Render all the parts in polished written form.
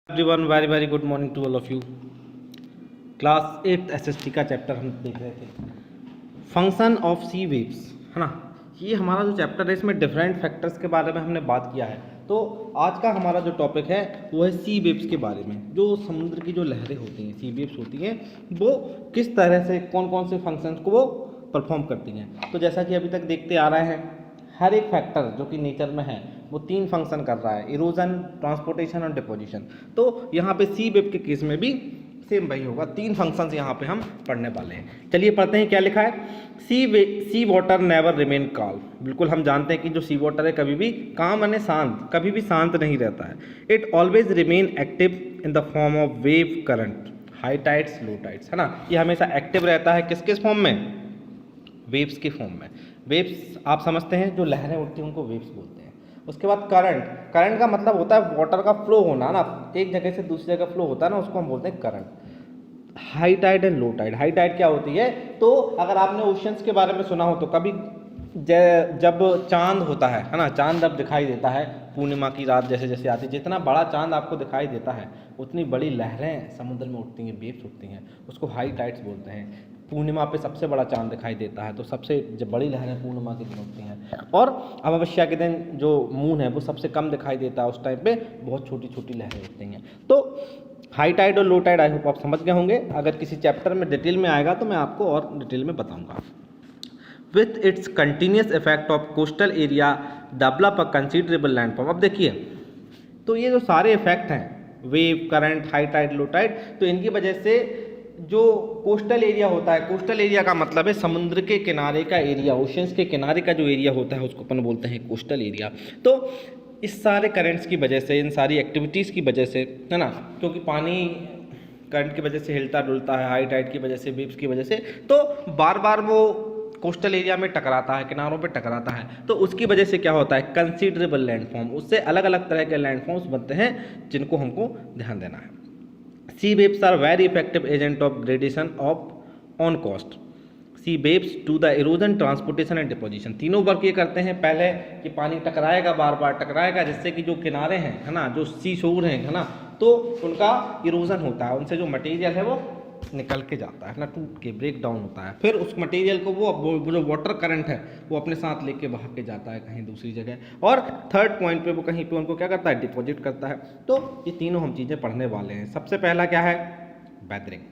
Everyone very very good morning to all of you. Class 8 SST का chapter हम देख रहे थे, फंक्शन ऑफ सी वेव्स, है ना। ये हमारा जो चैप्टर है इसमें डिफरेंट फैक्टर्स के बारे में हमने बात किया है। तो आज का हमारा जो टॉपिक है वो है सी वेव्स के बारे में। जो समुद्र की जो लहरें होती हैं, सी वेव्स होती हैं, वो किस तरह से कौन कौन से फंक्शंस को वो परफॉर्म करती हैं। तो जैसा कि अभी तक देखते आ रहे हैं, हर एक फैक्टर जो कि नेचर में है वो 3 फंक्शन कर रहा है, इरोजन, ट्रांसपोर्टेशन और डिपोजिशन। तो यहाँ पे सी वेव के केस में भी सेम वही होगा, 3 फंक्शंस यहाँ पे हम पढ़ने वाले हैं। चलिए पढ़ते हैं क्या लिखा है। सी वाटर नेवर रिमेन काल्म। बिल्कुल हम जानते हैं कि जो सी वाटर है कभी भी काम यानी शांत, कभी भी शांत नहीं रहता है। It always remain active in the form of wave current, high tides low tides, है ना। ये हमेशा एक्टिव रहता है किस किस फॉर्म में, वेव्स के फॉर्म में। वेव्स आप समझते हैं, जो लहरें उठती हैं उनको वेव्स बोलते हैं। उसके बाद करंट, करंट का मतलब होता है वाटर का फ्लो होना ना, एक जगह से दूसरी जगह फ्लो होता है ना, उसको हम बोलते हैं current. High tide and low tide. High tide क्या होती है, तो अगर आपने ओशंस के बारे में सुना हो तो कभी जब चांद होता है ना, चांद जब दिखाई देता है, पूर्णिमा की रात जैसे जैसे आती है, जितना बड़ा चांद आपको दिखाई देता है उतनी बड़ी लहरें समुद्र में उठती हैं, वेव्स उठती हैं, उसको हाई टाइड्स बोलते हैं। पूर्णिमा पे सबसे बड़ा चांद दिखाई देता है तो सबसे जब बड़ी लहरें पूर्णिमा के दिन होती हैं, और अमावस्या के दिन जो मून है वो सबसे कम दिखाई देता है, उस टाइम पे बहुत छोटी छोटी लहरें उठती हैं। तो हाई टाइड और लो टाइड आई होप आप समझ गए होंगे। अगर किसी चैप्टर में डिटेल में आएगा तो मैं आपको और डिटेल में बताऊंगा। With its continuous effect of coastal area develop a considerable landform. अब देखिए, तो ये जो सारे इफेक्ट हैं, wave, current, high tide, low tide, तो इनकी वजह से जो कोस्टल एरिया होता है, कोस्टल एरिया का मतलब है समुद्र के किनारे का एरिया, ओशंस के किनारे का जो एरिया होता है उसको अपन बोलते हैं कोस्टल एरिया। तो इस सारे करंट्स की वजह से, इन सारी एक्टिविटीज़ की वजह से, है ना, क्योंकि पानी करंट की वजह से हिलता डुलता है, हाई टाइड की वजह से, वेव्स की वजह से, तो बार बार वो कोस्टल एरिया में टकराता है, किनारों पे टकराता है। तो उसकी वजह से क्या होता है, कंसीडरेबल लैंडफॉर्म, उससे अलग अलग तरह के लैंडफॉर्म्स बनते हैं जिनको हमको ध्यान देना है। Sea waves are very effective agent of gradation of on coast. Sea waves to the erosion, transportation and deposition. तीनों वर्क ये करते हैं। पहले कि पानी टकराएगा, बार बार टकराएगा, जिससे कि जो किनारे हैं, है ना, जो सी शोर हैं, है ना, तो उनका इरोजन होता है, उनसे जो मटेरियल है वो निकल के जाता है ना, टूट के ब्रेक डाउन होता है। फिर उस मटेरियल को वो जो वाटर करंट है वो अपने साथ लेके बहा के जाता है कहीं दूसरी जगह, और थर्ड पॉइंट पे वो कहीं पे उनको क्या करता है, डिपॉजिट करता है। तो ये तीनों हम चीज़ें पढ़ने वाले हैं। सबसे पहला क्या है, वेदरिंग।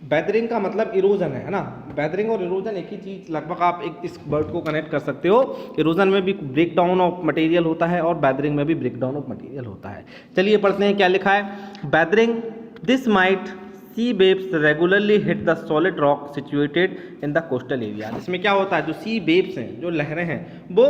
वेदरिंग का मतलब इरोजन है ना। वेदरिंग और इरोजन एक ही चीज़, लगभग आप एक इस वर्ड को कनेक्ट कर सकते हो। इरोजन में भी ब्रेक डाउन ऑफ मटेरियल होता है और वेदरिंग में भी ब्रेक डाउन ऑफ मटेरियल होता है। चलिए पढ़ते हैं क्या लिखा है। Weathering, this might see waves regularly hit the solid rock situated in the coastal area. इसमें क्या होता है, जो सी वेव्स हैं, जो लहरें हैं, वो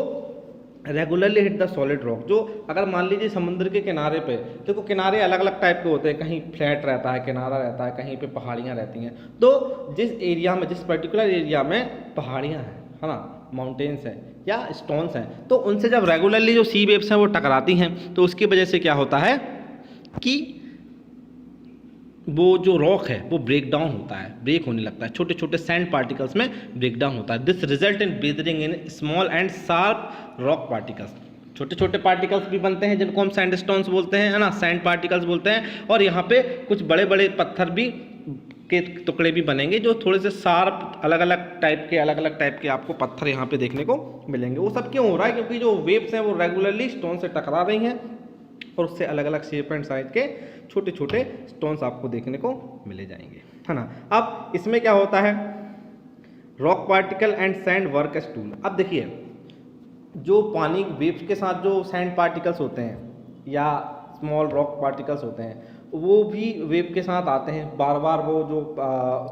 regularly hit the solid rock. जो अगर मान लीजिए समुद्र के किनारे पे, देखो किनारे अलग अलग टाइप के होते हैं, कहीं फ्लैट रहता है किनारा रहता है, कहीं पे पहाड़ियाँ रहती हैं। तो जिस एरिया में, जिस पर्टिकुलर एरिया में पहाड़ियाँ हैं, है ना, माउंटेन्स हैं या स्टोन्स हैं, तो उनसे जब रेगुलरली जो सी वेव्स हैं वो टकराती हैं, तो उसकी वजह से क्या होता है कि वो जो रॉक है वो ब्रेक डाउन होता है, ब्रेक होने लगता है, छोटे छोटे सैंड पार्टिकल्स में ब्रेक डाउन होता है। This result in weathering in small and sharp rock particles. छोटे छोटे पार्टिकल्स भी बनते हैं जिनको हम सैंडस्टोन्स बोलते हैं, है ना, सैंड पार्टिकल्स बोलते हैं। और यहाँ पे कुछ बड़े बड़े पत्थर भी के टुकड़े भी बनेंगे, जो थोड़े से शार्प, अलग अलग टाइप के आपको पत्थर यहाँ पे देखने को मिलेंगे। वो सब क्यों हो रहा है, क्योंकि जो वेव्स हैं वो रेगुलरली स्टोन से टकरा रही हैं और उससे अलग अलग शेप एंड साइज के छोटे छोटे स्टोन्स आपको देखने को मिले जाएंगे, है ना। अब इसमें क्या होता है, rock particle and sand work as tool. अब देखिए, जो पानी वेव्स के साथ जो सैंड पार्टिकल्स होते हैं या स्मॉल रॉक पार्टिकल्स होते हैं, वो भी वेव के साथ आते हैं, बार बार वो जो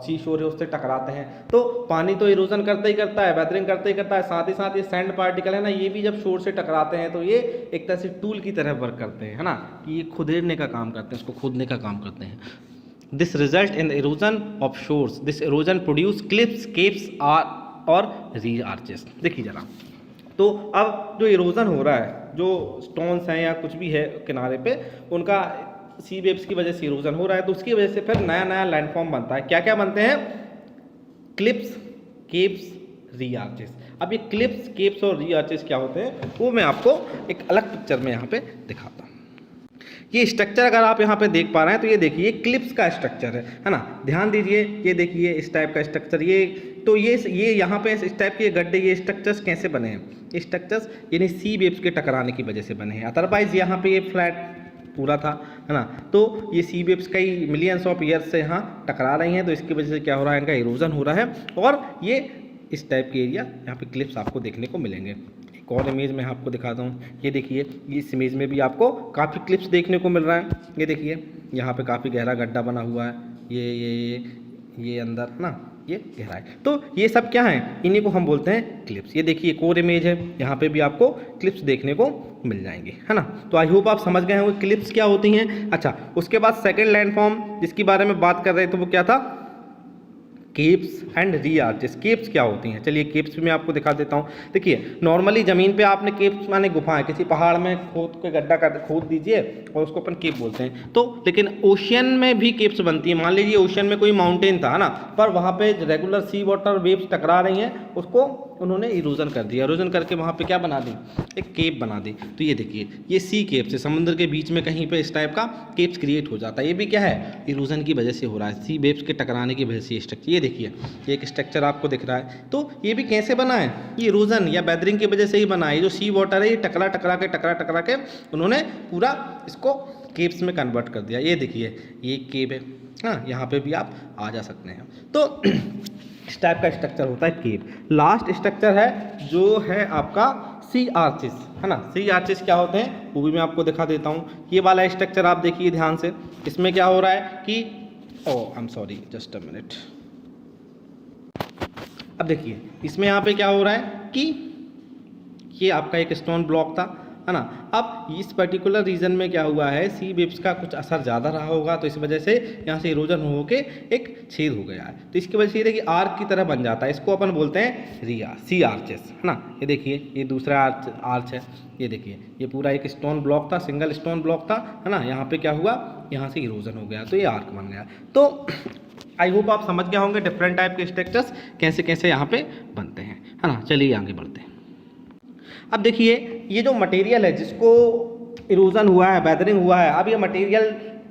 सी शोर है उससे टकराते हैं। तो पानी तो इरोजन करता ही करता है, वेदरिंग करता ही करता है, साथ ही साथ ये सैंड पार्टिकल है ना, ये भी जब शोर से टकराते हैं तो ये एक तरह से टूल की तरह वर्क करते हैं, है ना, कि ये खुदेड़ने का काम करते हैं, उसको खोदने का काम करते हैं। This result in erosion of shores, this erosion produce clips, keeps और री आर्चेस। देखिए जरा, तो अब जो इरोजन हो रहा है, जो स्टोन्स हैं या कुछ भी है किनारे पे, उनका सी वेव्स की वजह से इरोजन हो रहा है, तो उसकी वजह से फिर नया नया लैंडफॉर्म बनता है। क्या क्या बनते हैं, क्लिप्स, केप्स, री आर्चेस। अब ये क्लिप्स, केप्स और री आर्चेस क्या होते हैं वो मैं आपको एक अलग पिक्चर में यहाँ पे दिखाता हूँ। ये स्ट्रक्चर अगर आप यहाँ पे देख पा रहे हैं तो ये देखिए क्लिप्स का स्ट्रक्चर है ना, ध्यान दीजिए, ये देखिए इस टाइप का स्ट्रक्चर, ये तो ये यहाँ पे इस टाइप के गड्ढे, ये स्ट्रक्चर्स कैसे बने हैं, ये स्ट्रक्चर्स यानी सी वेव्स के टकराने की वजह से बने हैं। अदरवाइज यहाँ पे ये फ्लैट पूरा था, है ना, तो ये सी वेव्स कई मिलियंस ऑफ ईयर्स से यहाँ टकरा रही हैं, तो इसकी वजह से क्या हो रहा है, इनका इरोजन हो रहा है और ये इस टाइप के एरिया यहाँ पे क्लिप्स आपको देखने को मिलेंगे। एक और इमेज में आपको दिखाता हूँ, ये देखिए इस इमेज में भी आपको काफ़ी क्लिप्स देखने को मिल रहा है। ये देखिए यहाँ पे काफ़ी गहरा गड्ढा बना हुआ है, ये अंदर ना ये गहरा है, तो ये सब क्या है, इन्हीं को हम बोलते हैं क्लिप्स। ये देखिए एक और इमेज है, यहाँ पे भी आपको क्लिप्स देखने को मिल जाएंगे, है ना। तो आई होप आप समझ गए होंगे क्लिप्स क्या होती हैं। अच्छा, उसके बाद सेकंड लैंडफॉर्म जिसके बारे में बात कर रहे थे वो क्या था, keeps and re arches. Keeps क्या होती हैं, चलिए केप्स भी मैं आपको दिखा देता हूँ। देखिए नॉर्मली ज़मीन पे आपने केप्स माने गुफाएं, किसी पहाड़ में खोद के गड्ढा कर खोद दीजिए और उसको अपन केप बोलते हैं। तो लेकिन ओशियन में भी केप्स बनती है। मान लीजिए ओशियन में कोई माउंटेन था, है ना, पर वहाँ पे रेगुलर सी वाटर वेव्स टकरा रही हैं, उसको उन्होंने इरोजन कर दिया, इरोजन करके वहाँ पे क्या बना दी, एक केप बना दी। तो ये देखिए ये सी केप से समुद्र के बीच में कहीं पे इस टाइप का केप्स क्रिएट हो जाता है। ये भी क्या है, इरोजन की वजह से हो रहा है, सी वेव्स के टकराने की वजह से। स्ट्रक्चर ये देखिए, एक स्ट्रक्चर आपको दिख रहा है, तो ये भी कैसे बना है, ये इरोजन या वेदरिंग की वजह से ही बना है। ये जो सी वाटर है ये टकरा के उन्होंने पूरा इसको केप्स में कन्वर्ट कर दिया। ये देखिए ये केप है, हाँ, यहाँ पे भी आप आ जा सकते हैं। तो इस टाइप का स्ट्रक्चर होता है केप। लास्ट स्ट्रक्चर है जो है आपका सी आर्चिस, है ना। सी आर्चिस क्या होते हैं वो भी मैं आपको दिखा देता हूँ। ये वाला स्ट्रक्चर आप देखिए ध्यान से, इसमें क्या हो रहा है कि I am sorry just a minute. अब देखिए इसमें यहाँ पे क्या हो रहा है कि ये आपका एक स्टोन ब्लॉक था, है ना। अब इस पर्टिकुलर रीजन में क्या हुआ है, सी वेव्स का कुछ असर ज़्यादा रहा होगा, तो इस वजह से यहाँ से इरोजन हो के एक छेद हो गया है। तो इसकी वजह से ये देखिए आर्क की तरह बन जाता है, इसको अपन बोलते हैं रिया सी आर्चेस, है ना। ये देखिए ये दूसरा आर्च है, ये देखिए ये पूरा एक स्टोन ब्लॉक था, सिंगल स्टोन ब्लॉक था, है ना। यहाँ पे क्या हुआ, यहाँ से इरोजन हो गया, तो ये आर्क बन गया। तो आई होप आप समझ गए होंगे डिफरेंट टाइप के स्ट्रक्चर्स कैसे कैसे यहाँ पे बनते हैं, है ना। चलिए आगे बढ़ते हैं। अब देखिए ये जो मटेरियल है जिसको इरोजन हुआ है, वेदरिंग हुआ है, अब ये मटेरियल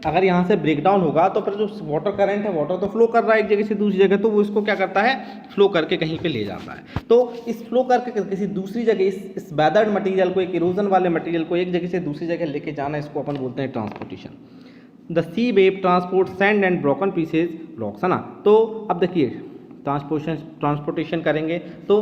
अगर यहाँ से ब्रेक डाउन होगा तो फिर जो वाटर करंट है, वाटर तो फ्लो कर रहा है एक जगह से दूसरी जगह, तो वो इसको क्या करता है, फ्लो करके कहीं पे ले जाता है। तो इस फ्लो करके किसी दूसरी जगह इस वेदर्ड मटेरियल को, एक इरोजन वाले मटेरियल को एक जगह से दूसरी जगह लेके जाना, इसको अपन बोलते हैं transportation. The sea wave transport sand and broken pieces blocks, है ना। तो अब देखिए ट्रांसपोर्टेशन करेंगे तो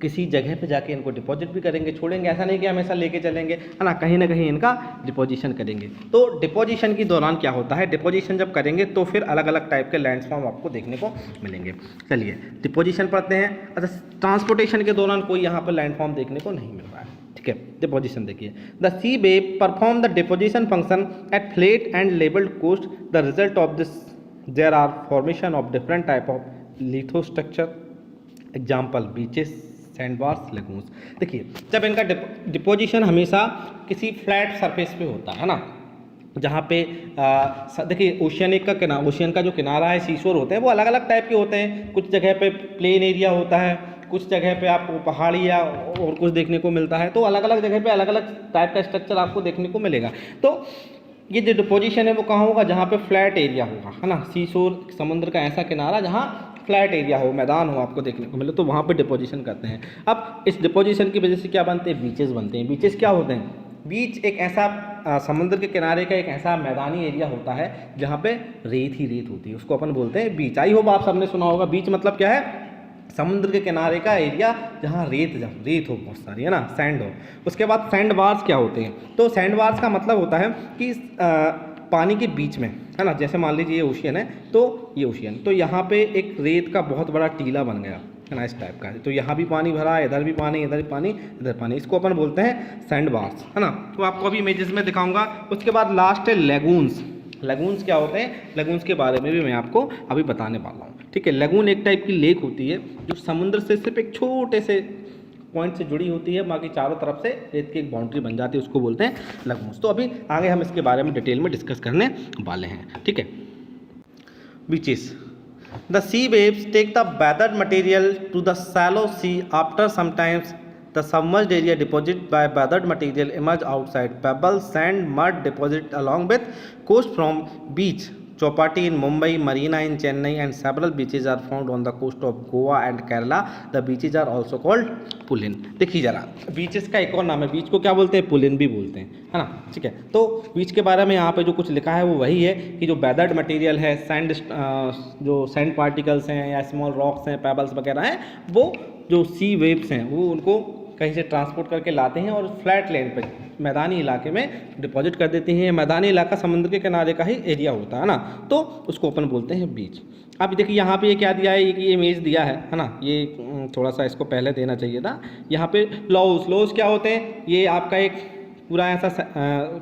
किसी जगह पे जाके इनको डिपॉजिट भी करेंगे, छोड़ेंगे, ऐसा नहीं कि हमेशा लेके चलेंगे, है ना कहीं इनका डिपोजिशन करेंगे। तो डिपोजिशन के दौरान क्या होता है, डिपोजिशन जब करेंगे तो फिर अलग अलग टाइप के लैंडफॉर्म आपको देखने को मिलेंगे। चलिए डिपोजिशन पढ़ते हैं। अच्छा, ट्रांसपोर्टेशन के दौरान कोई यहाँ पर लैंडफॉर्म देखने को नहीं मिल रहा है, ठीक है। डिपोजिशन देखिए, the sea wave perform the deposition function at flat and levelled coast. The result of this there are formation of different type of lithostructure, example beaches, sandbars, lagoons. देखिए जब इनका डिपोजिशन हमेशा किसी फ्लैट सरफेस पे होता है ना, जहाँ पे देखिए ओशियन का जो किनारा है, सीशोर होते हैं, वो अलग अलग टाइप के होते हैं। कुछ जगह पे प्लेन एरिया होता है, कुछ जगह पे आपको पहाड़ी या और कुछ देखने को मिलता है। तो अलग अलग जगह पे अलग अलग टाइप का स्ट्रक्चर आपको देखने को मिलेगा। तो ये जो डिपोजिशन है वो कहाँ होगा, जहाँ पे फ्लैट एरिया होगा, है ना। सीशोर, समुद्र का ऐसा किनारा जहाँ फ्लैट एरिया हो, मैदान हो आपको देखने को मिले, तो वहाँ पे डिपोजिशन करते हैं। अब इस डिपोजिशन की वजह से क्या बनते हैं, बीचेस बनते हैं। बीचेस क्या होते हैं, बीच एक ऐसा समुद्र के किनारे का एक ऐसा मैदानी एरिया होता है जहाँ पे रेत ही रेत होती है, उसको अपन बोलते हैं बीच। आई होप आप सबने सुना होगा, बीच मतलब क्या है, समुद्र के किनारे का एरिया जहाँ रेत हो बहुत सारी, है ना, सैंड हो। उसके बाद सैंड बार्स क्या होते हैं, तो सैंड बार्स का मतलब होता है कि पानी के बीच में, है ना, जैसे मान लीजिए ये ओशियन है, तो ये ओशियन, तो यहाँ पे एक रेत का बहुत बड़ा टीला बन गया, है ना, इस टाइप का। तो यहाँ भी पानी भरा है, इधर भी पानी, इधर भी पानी, इधर पानी, इसको अपन बोलते हैं सैंड बार्स, है ना। तो आपको अभी इमेजेस में दिखाऊंगा। उसके बाद लास्ट है लेगून्स। लेगून्स क्या होते हैं, लेगून्स के बारे में भी मैं आपको अभी बताने वाला हूँ, ठीक है। लेगून एक टाइप की लेक होती है जो समुद्र से सिर्फ एक छोटे से पॉइंट से जुड़ी होती है, बाकी चारों तरफ से रेत की एक बाउंड्री बन जाती है, उसको बोलते हैं लगून्स। तो अभी आगे हम इसके बारे में डिटेल में डिस्कस करने वाले हैं, ठीक है। Beaches, the sea waves take the weathered material to the shallow sea after sometimes the submerged area deposit by weathered material emerge outside pebble sand mud deposit along with coast from beach Chowpatty in Mumbai, Marina in Chennai and several beaches are found on the coast of Goa and Kerala. The beaches are also called pulin. देखिए जरा, beaches का एक और नाम है, बीच को क्या बोलते हैं, पुलिन भी बोलते हैं, है ना, ठीक है। तो बीच के बारे में यहाँ पे जो कुछ लिखा है वो वही है कि जो वेदर्ड मटेरियल है, सैंड, जो सैंड पार्टिकल्स हैं या स्मॉल रॉक्स हैं, पेबल्स वगैरह हैं, वो जो सी वेव्स हैं वो उनको कहीं से ट्रांसपोर्ट करके लाते हैं और फ्लैट लैंड पे, मैदानी इलाके में डिपॉजिट कर देते हैं। मैदानी इलाका समुद्र के किनारे का ही एरिया होता है ना, तो उसको अपन बोलते हैं बीच। अब देखिए यहाँ पे ये क्या दिया है, ये इमेज दिया है ना, ये थोड़ा सा इसको पहले देना चाहिए था। यहाँ पे लॉज क्या होते हैं, ये आपका एक पूरा ऐसा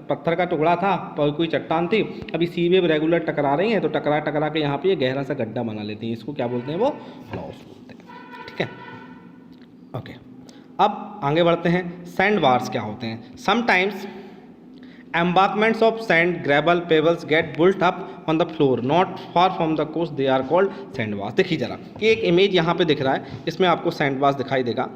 पत्थर का टुकड़ा था, कोई चट्टान थी, अभी सी वेव रेगुलर टकरा रही हैं, तो टकरा के यहाँ पे ये गहरा सा गड्ढा बना लेती हैं, इसको क्या बोलते हैं, वो लॉज बोलते हैं, ठीक है, ओके। अब आगे बढ़ते हैं, सैंड बार्स क्या होते हैं। Sometimes embankments of sand, gravel, pebbles get built up on the floor not far from the coast, they are called sandbars। देखिए जरा, ये एक इमेज यहाँ पे दिख रहा है, इसमें आपको सैंडबार्स दिखाई देगा।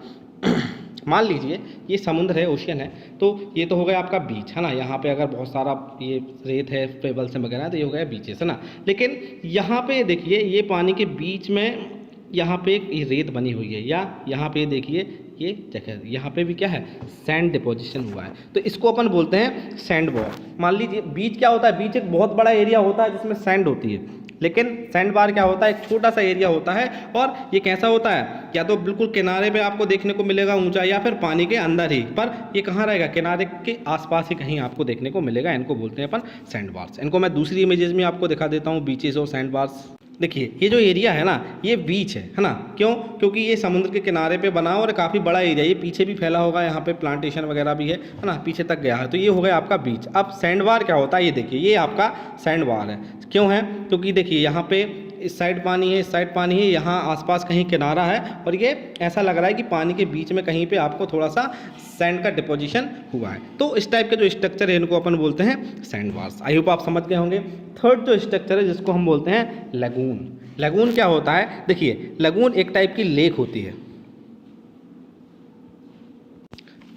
मान लीजिए ये समुद्र है, ओशियन है, तो ये तो हो गया आपका बीच, है ना, यहाँ पे अगर बहुत सारा ये रेत है, पेबल्स वगैरह, तो ये हो गया बीचेस, है ना। लेकिन यहाँ पे देखिए, ये पानी के बीच में यहाँ पे एक रेत बनी हुई है, या यहाँ पे देखिए ये जगह, यहाँ पे भी क्या है, सैंड डिपोजिशन हुआ है, तो इसको अपन बोलते हैं सैंड बार। मान लीजिए बीच क्या होता है, बीच एक बहुत बड़ा एरिया होता है जिसमें सैंड होती है, लेकिन सैंड बार क्या होता है, एक छोटा सा एरिया होता है, और ये कैसा होता है, या तो बिल्कुल किनारे पे आपको देखने को मिलेगा ऊंचा, या फिर पानी के अंदर ही, पर ये कहाँ रहेगा, किनारे के आसपास ही कहीं आपको देखने को मिलेगा। इनको बोलते हैं अपन सैंड बार्स। इनको मैं दूसरी इमेजेस में आपको दिखा देता हूँ, बीचेस और सैंड बार्स। देखिए ये जो एरिया है ना, ये बीच है ना, क्यों, क्योंकि ये समुद्र के किनारे पे बना और काफ़ी बड़ा एरिया, ये पीछे भी फैला होगा, यहाँ पे प्लांटेशन वगैरह भी है ना, पीछे तक गया है, तो ये हो गया आपका बीच। अब सैंड बार क्या होता है, ये देखिए, ये आपका सैंड बार है, क्यों है, क्योंकि देखिए यहाँ पे इस साइड पानी है, इस साइड पानी है, यहाँ आसपास कहीं किनारा है, और ये ऐसा लग रहा है कि पानी के बीच में कहीं पे आपको थोड़ा सा सैंड का डिपोजिशन हुआ है। तो इस टाइप के जो स्ट्रक्चर है इनको अपन बोलते हैं सैंड बार्स। आई होप आप समझ गए होंगे। थर्ड जो स्ट्रक्चर है जिसको हम बोलते हैं लगून। लगून क्या होता है, देखिए लगून एक टाइप की लेक होती है,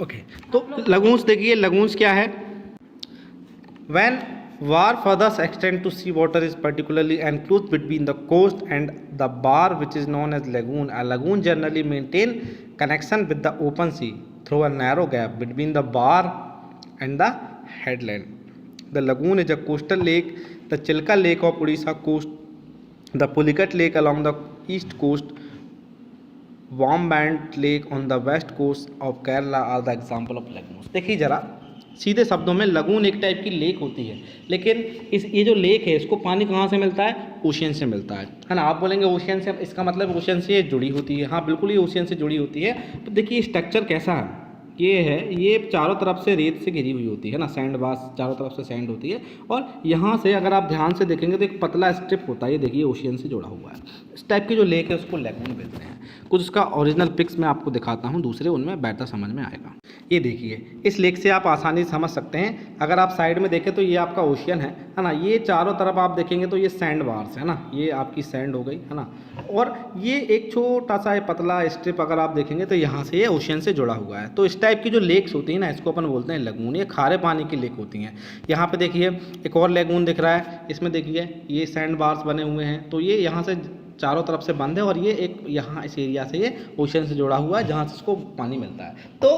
ओके। तो लगून्स देखिए, लगून्स क्या है, when war furthers extend to sea water is particularly enclosed between the coast and the bar which is known as lagoon. A lagoon generally maintain connection with the open sea through a narrow gap between the bar and the headland. The lagoon is a coastal lake, the Chilka Lake of Odisha coast, the Pulicat Lake along the east coast, Wombat Lake on the west coast of Kerala are the example of lagoons। देखिए जरा, सीधे शब्दों में lagoon एक type की lake होती है, लेकिन ये जो लेक है इसको पानी कहाँ से मिलता है, ओशियन से मिलता है ना। आप बोलेंगे ओशियन से, इसका मतलब ओशियन से जुड़ी होती है, हाँ बिल्कुल ये ओशियन से जुड़ी होती है। तो देखिए स्ट्रक्चर कैसा है, ये है, ये चारों तरफ से रेत से घिरी हुई होती है ना, सैंड बास, चारों तरफ से सैंड होती है, और यहाँ से अगर आप ध्यान से देखेंगे तो एक पतला स्ट्रिप होता है, ये देखिए ओशियन से जुड़ा हुआ है। इस टाइप की जो लेक है उसको लगून बोलते हैं। कुछ उसका ओरिजिनल पिक्स मैं आपको दिखाता हूँ, दूसरे उनमें बेहतर समझ में आएगा। ये देखिए, इस लेक से आप आसानी से समझ सकते हैं, अगर आप साइड में देखें तो ये आपका ओशियन है ना, ये चारों तरफ आप देखेंगे तो ये सैंड बार्स है ना, ये आपकी सैंड हो गई है ना, और ये एक छोटा सा पतला स्ट्रिप अगर आप देखेंगे तो यहाँ से ये ओशियन से जुड़ा हुआ है। तो इस टाइप की जो लेक्स होती है ना, इसको अपन बोलते हैं लगून। ये खारे पानी की लेक होती हैं। यहाँ पे देखिए एक और लगून दिख रहा है, इसमें देखिए ये सैंड बार्स बने हुए हैं, तो ये यहाँ से चारों तरफ से बंद है, और ये एक यहाँ इस एरिया से ये ओशन से जुड़ा हुआ है जहाँ से इसको पानी मिलता है। तो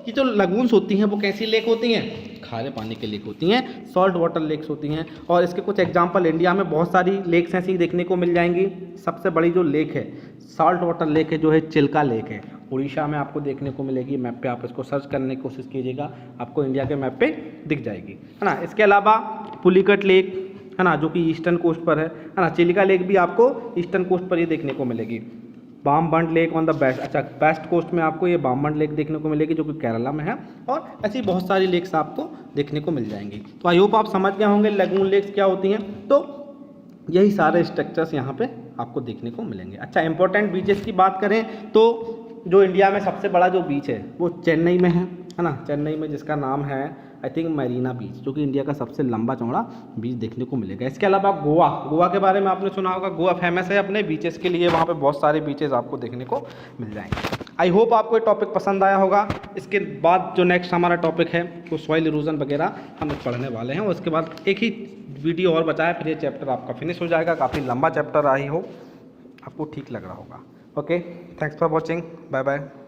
ये जो लगून्स होती हैं वो कैसी लेक होती हैं, खारे पानी की लेक होती हैं, सॉल्ट वाटर लेक्स होती हैं। और इसके कुछ एग्जांपल इंडिया में बहुत सारी लेक्स ऐसी देखने को मिल जाएंगी। सबसे बड़ी जो लेक है सॉल्ट वाटर लेक है, जो है चिल्का लेक है, उड़ीसा में आपको देखने को मिलेगी। मैप पे आप इसको सर्च करने की कोशिश कीजिएगा, आपको इंडिया के मैप पे दिख जाएगी, है ना। इसके अलावा पुलिकट लेक है ना, जो कि ईस्टर्न कोस्ट पर है ना। चिलिका लेक भी आपको ईस्टर्न कोस्ट पर ही देखने को मिलेगी। Vembanad lake on the west coast में आपको ये बामबंड लेक देखने को मिलेगी, जो कि केरला में है, और ऐसी बहुत सारी लेक्स आपको देखने को मिल जाएंगी। तो आई होप आप समझ गए होंगे लगून लेक्स क्या होती हैं। तो यही सारे स्ट्रक्चर्स यहाँ पे आपको देखने को मिलेंगे। अच्छा, इंपॉर्टेंट बीचेस की बात करें तो जो इंडिया में सबसे बड़ा जो बीच है वो चेन्नई में है ना। चेन्नई में जिसका नाम है आई थिंक मरीना बीच, जो कि इंडिया का सबसे लंबा चौड़ा बीच देखने को मिलेगा। इसके अलावा गोवा के बारे में आपने सुना होगा। गोवा फेमस है अपने बीचेस के लिए, वहाँ पे बहुत सारे बीचेस आपको देखने को मिल जाएंगे। आई होप आपको ये टॉपिक पसंद आया होगा। इसके बाद जो नेक्स्ट हमारा टॉपिक है वो सॉइल इरोजन वगैरह हम पढ़ने वाले हैं। उसके बाद एक ही वीडियो और बचा है, फिर ये चैप्टर आपका फिनिश हो जाएगा। काफ़ी लंबा चैप्टर आई हो, आपको ठीक लग रहा होगा। Okay, thanks for watching, bye bye.